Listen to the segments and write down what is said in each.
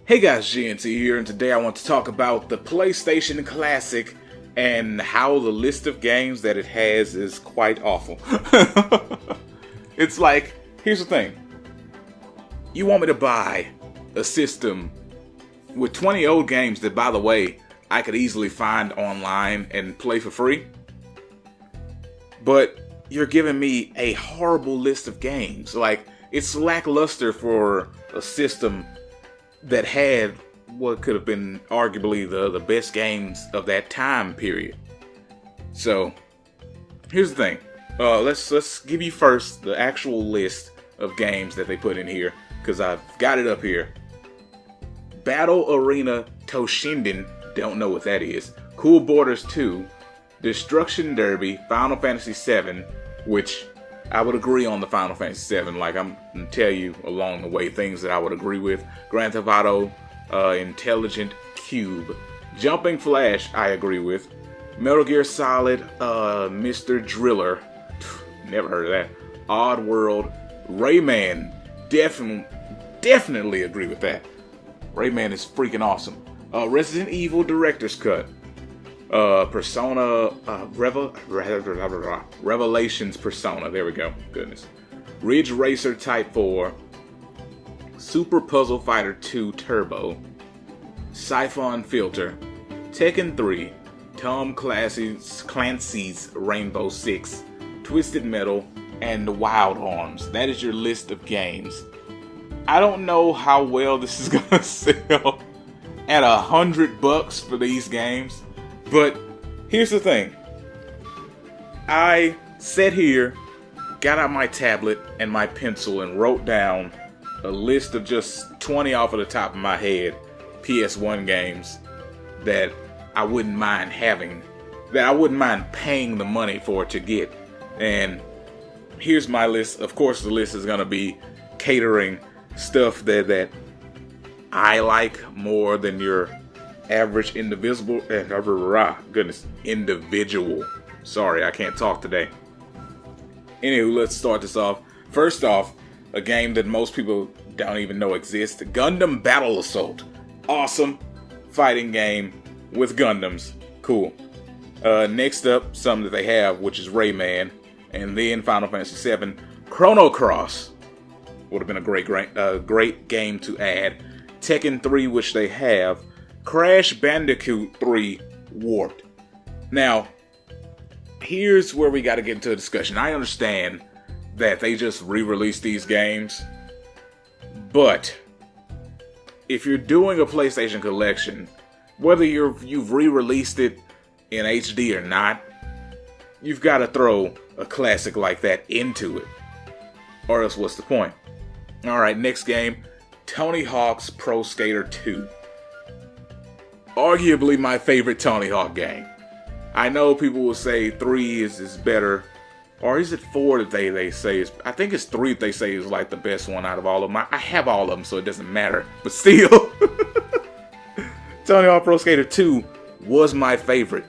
Hey guys, GNT here, and today I want to talk about the PlayStation Classic and how the list of games that it has is quite awful. It's like, here's the thing. You want me to buy a system with 20 old games that, by the way, I could easily find online and play for free? But you're giving me a horrible list of games. Like, it's lackluster for a system that had what could have been arguably the best games of that time period. So, here's the thing. Let's give you first the actual list of games that they put in here, because I've got it up here. Battle Arena Toshinden, don't know what that is. Cool Borders 2, Destruction Derby, Final Fantasy VII, which I would agree on the Final Fantasy VII. Like, I'm going to tell you along the way things that I would agree with. Grand Theft Auto, Intelligent Cube. Jumping Flash, I agree with. Metal Gear Solid, Mr. Driller. Never heard of that. Odd World. Rayman, definitely agree with that. Rayman is freaking awesome. Resident Evil Director's Cut. Persona, Revelations Persona, there we go, goodness. Ridge Racer Type 4, Super Puzzle Fighter 2 Turbo, Siphon Filter, Tekken 3, Tom Clancy's Rainbow Six, Twisted Metal, and Wild Arms. That is your list of games. I don't know how well this is gonna sell at $100 for these games. But here's the thing. I sat here, got out my tablet and my pencil and wrote down a list of just 20 off of the top of my head PS1 games that I wouldn't mind having, that I wouldn't mind paying the money for to get. And here's my list. Of course, the list is going to be catering stuff that I like more than your average individual. Sorry, I can't talk today. Anywho, let's start this off. First off, a game that most people don't even know exists. Gundam Battle Assault. Awesome fighting game with Gundams. Cool. Next up, something that they have, which is Rayman. And then Final Fantasy VII. Chrono Cross. Would have been a great game to add. Tekken 3, which they have. Crash Bandicoot 3 Warped. Now, here's where we got to get into a discussion. I understand that they just re-released these games, but if you're doing a PlayStation collection, whether you've re-released it in HD or not, you've got to throw a classic like that into it, or else what's the point? Alright, next game, Tony Hawk's Pro Skater 2. Arguably my favorite Tony Hawk game. I know people will say 3 is better. Or is it 4 that they say is... I think it's 3 that they say is like the best one out of all of them. I have all of them, so it doesn't matter. But still, Tony Hawk Pro Skater 2 was my favorite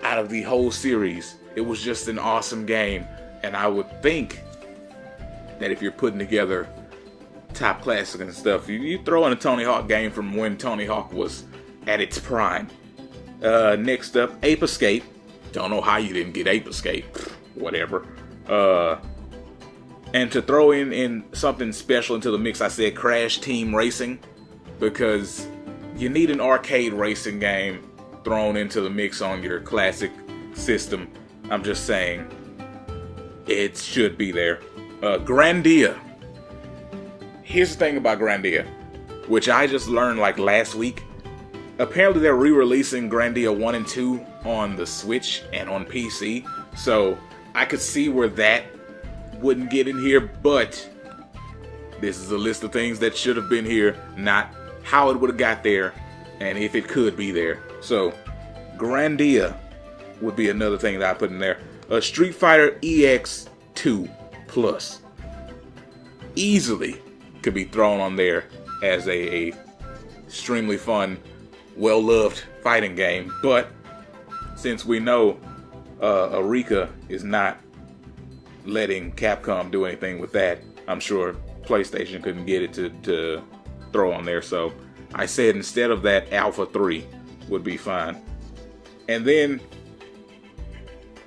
out of the whole series. It was just an awesome game. And I would think that if you're putting together top classic and stuff, you throw in a Tony Hawk game from when Tony Hawk was at its prime. Next up, Ape Escape. Don't know how you didn't get Ape Escape. Whatever. And to throw in something special into the mix, I said Crash Team Racing, because you need an arcade racing game thrown into the mix on your classic system. I'm just saying, it should be there. Grandia. Here's the thing about Grandia, which I just learned like last week. Apparently they're re-releasing Grandia 1 and 2 on the Switch and on PC. So I could see where that wouldn't get in here, but this is a list of things that should have been here, not how it would have got there, and if it could be there. So Grandia would be another thing that I put in there. Street Fighter EX 2 Plus. Easily could be thrown on there as a extremely fun, well-loved fighting game, but since we know Arika is not letting Capcom do anything with that, I'm sure PlayStation couldn't get it to throw on there, so I said instead of that, Alpha 3 would be fine. And then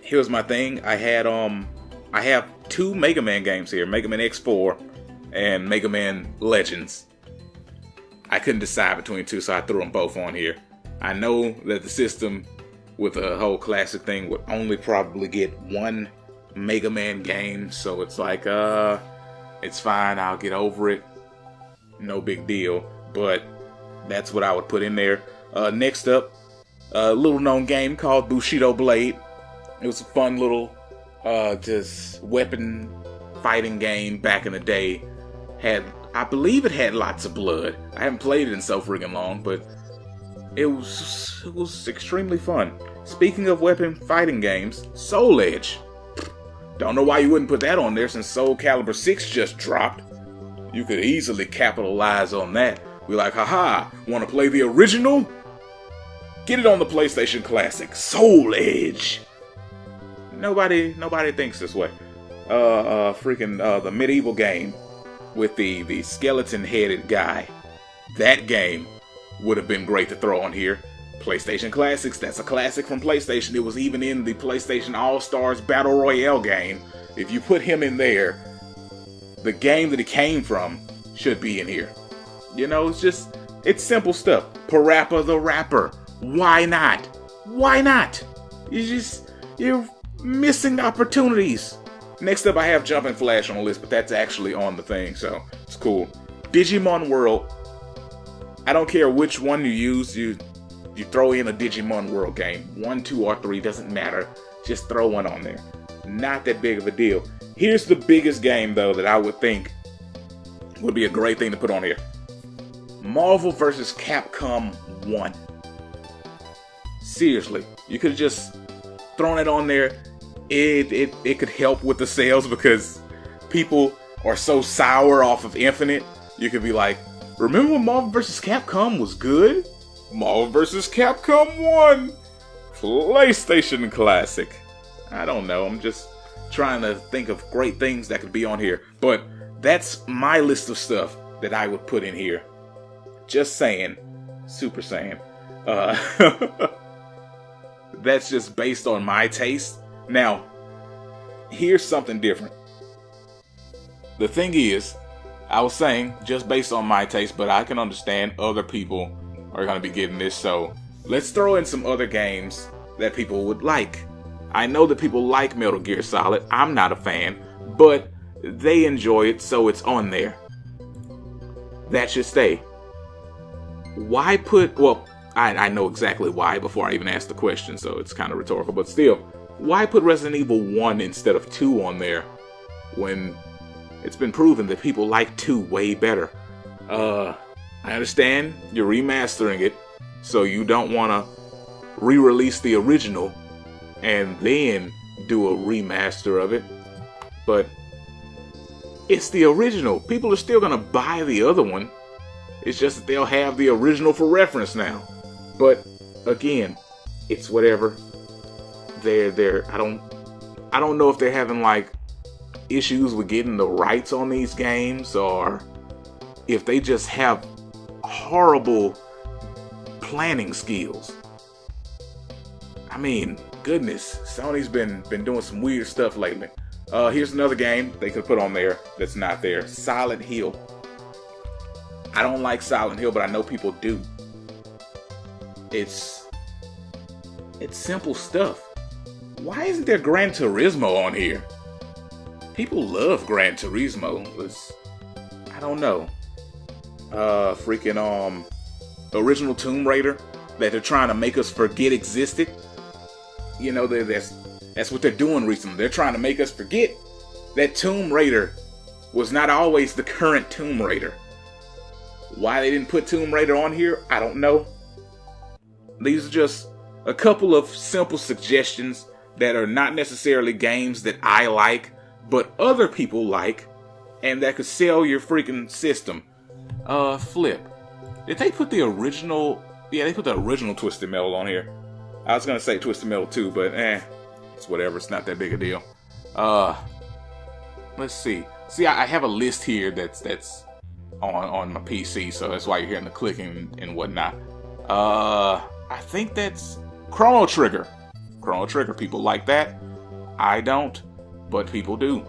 here's my thing. I have 2 Mega Man games here, Mega Man X4 and Mega Man Legends. I couldn't decide between 2, so I threw them both on here. I know that the system with a whole classic thing would only probably get 1 Mega Man game, so it's like, it's fine, I'll get over it. No big deal, but that's what I would put in there. Next up, a little known game called Bushido Blade. It was a fun little just weapon fighting game back in the day. I believe it had lots of blood. I haven't played it in so friggin' long, but it was extremely fun. Speaking of weapon fighting games, Soul Edge. Don't know why you wouldn't put that on there since Soul Calibur 6 just dropped. You could easily capitalize on that. Be like, haha, want to play the original? Get it on the PlayStation Classic, Soul Edge. Nobody thinks this way. The medieval game with the skeleton-headed guy. That game would have been great to throw on here. PlayStation Classics, that's a classic from PlayStation. It was even in the PlayStation All-Stars Battle Royale game. If you put him in there, the game that he came from should be in here. You know, it's simple stuff. Parappa the Rapper. Why not? Why not? You're missing opportunities. Next up, I have Jumping Flash on the list, but that's actually on the thing, so it's cool. Digimon World. I don't care which one you use, you throw in a Digimon World game. 1, 2, or 3, doesn't matter. Just throw one on there. Not that big of a deal. Here's the biggest game, though, that I would think would be a great thing to put on here. Marvel vs. Capcom 1. Seriously, you could have just thrown it on there. It could help with the sales because people are so sour off of Infinite. You could be like, remember when Marvel vs. Capcom was good? Marvel vs. Capcom 1! PlayStation Classic. I don't know, I'm just trying to think of great things that could be on here. But that's my list of stuff that I would put in here. Just saying. Super saying. That's just based on my taste. Now, here's something different. The thing is, I was saying, just based on my taste, but I can understand other people are going to be getting this, so let's throw in some other games that people would like. I know that people like Metal Gear Solid. I'm not a fan, but they enjoy it, so it's on there. That should stay. Why put... Well, I know exactly why before I even ask the question, so it's kind of rhetorical, but still. Why put Resident Evil 1 instead of 2 on there when it's been proven that people like 2 way better? I understand you're remastering it, so you don't want to re-release the original and then do a remaster of it, but it's the original. People are still going to buy the other one. It's just that they'll have the original for reference now. But again, it's whatever. I don't know if they're having like issues with getting the rights on these games, or if they just have horrible planning skills. I mean, goodness, Sony's been doing some weird stuff lately. Here's another game they could put on there that's not there. Silent Hill. I don't like Silent Hill, but I know people do. It's simple stuff. Why isn't there Gran Turismo on here? People love Gran Turismo. I don't know. Original Tomb Raider that they're trying to make us forget existed. You know, that's what they're doing recently. They're trying to make us forget that Tomb Raider was not always the current Tomb Raider. Why they didn't put Tomb Raider on here, I don't know. These are just a couple of simple suggestions that are not necessarily games that I like, but other people like, and that could sell your freaking system. Flip. Did they put the original... Yeah, they put the original Twisted Metal on here. I was gonna say Twisted Metal 2, but it's whatever. It's not that big a deal. Let's see. See, I have a list here that's on my PC, so that's why you're hearing the clicking and whatnot. I think that's Chrono Trigger. Chrono Trigger, people like that. I don't, but people do.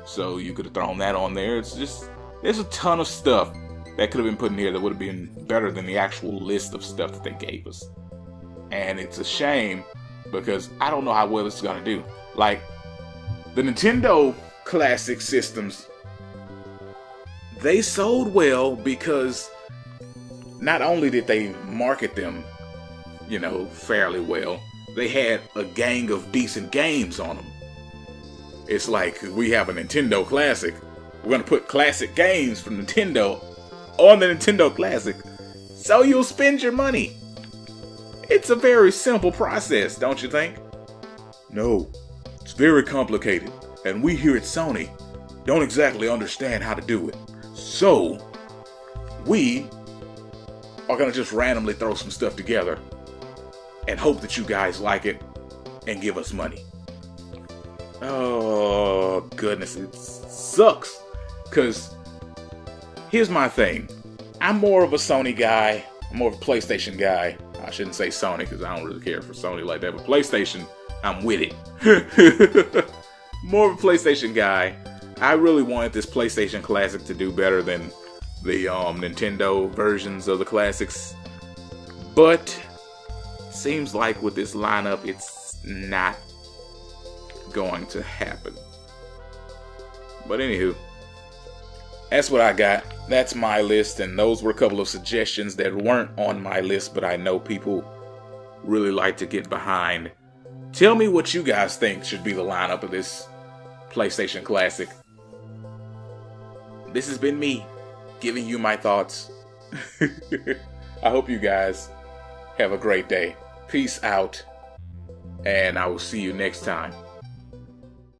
So you could have thrown that on there. It's just, there's a ton of stuff that could have been put in here that would have been better than the actual list of stuff that they gave us. And it's a shame because I don't know how well it's gonna do. Like, the Nintendo classic systems, they sold well because not only did they market them, you know, fairly well, they had a gang of decent games on them. It's like, we have a Nintendo Classic. We're gonna put classic games from Nintendo on the Nintendo Classic, so you'll spend your money. It's a very simple process, don't you think? No, it's very complicated, and we here at Sony don't exactly understand how to do it. So, we are gonna just randomly throw some stuff together and hope that you guys like it and give us money. Oh, goodness, it sucks. Because here's my thing. I'm more of a Sony guy. I'm more of a PlayStation guy. I shouldn't say Sony because I don't really care for Sony like that. But PlayStation, I'm with it. More of a PlayStation guy. I really wanted this PlayStation Classic to do better than the Nintendo versions of the classics. But seems like with this lineup, it's not going to happen. But anywho, that's what I got. That's my list, and those were a couple of suggestions that weren't on my list, but I know people really like to get behind. Tell me what you guys think should be the lineup of this PlayStation Classic. This has been me giving you my thoughts. I hope you guys have a great day. Peace out, and I will see you next time.